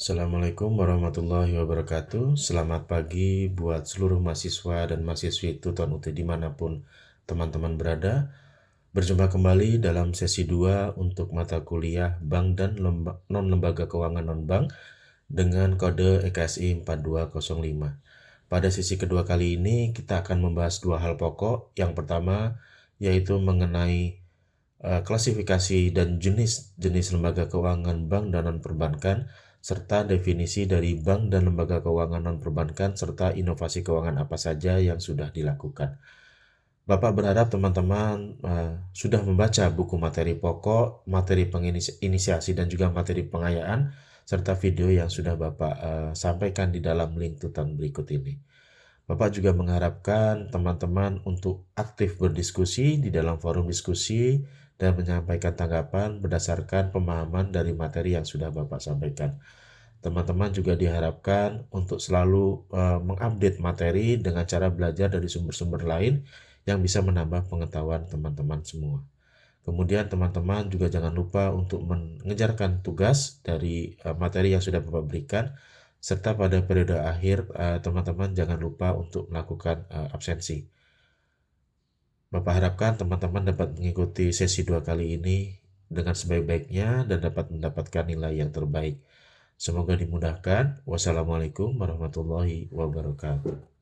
Assalamualaikum warahmatullahi wabarakatuh. Selamat pagi buat seluruh mahasiswa dan mahasiswi Tuton UT dimanapun teman-teman berada. Berjumpa kembali dalam sesi 2 untuk mata kuliah Bank dan Non-Lembaga Keuangan Non-Bank dengan kode EKSI 4205. Pada sesi kedua kali ini kita akan membahas dua hal pokok. Yang pertama yaitu mengenai klasifikasi dan jenis lembaga keuangan bank dan non-perbankan, serta definisi dari bank dan lembaga keuangan non-perbankan, serta inovasi keuangan apa saja yang sudah dilakukan. Bapak berharap teman-teman sudah membaca buku materi pokok, materi penginisiasi dan juga materi pengayaan, serta video yang sudah Bapak sampaikan di dalam link tutan berikut ini. Bapak juga mengharapkan teman-teman untuk aktif berdiskusi di dalam forum diskusi dan menyampaikan tanggapan berdasarkan pemahaman dari materi yang sudah Bapak sampaikan. Teman-teman juga diharapkan untuk selalu mengupdate materi dengan cara belajar dari sumber-sumber lain yang bisa menambah pengetahuan teman-teman semua. Kemudian teman-teman juga jangan lupa untuk mengejarkan tugas dari materi yang sudah Bapak berikan, serta pada periode akhir teman-teman jangan lupa untuk melakukan absensi. Bapak harapkan teman-teman dapat mengikuti sesi 2 kali ini dengan sebaik-baiknya dan dapat mendapatkan nilai yang terbaik. Semoga dimudahkan. Wassalamualaikum warahmatullahi wabarakatuh.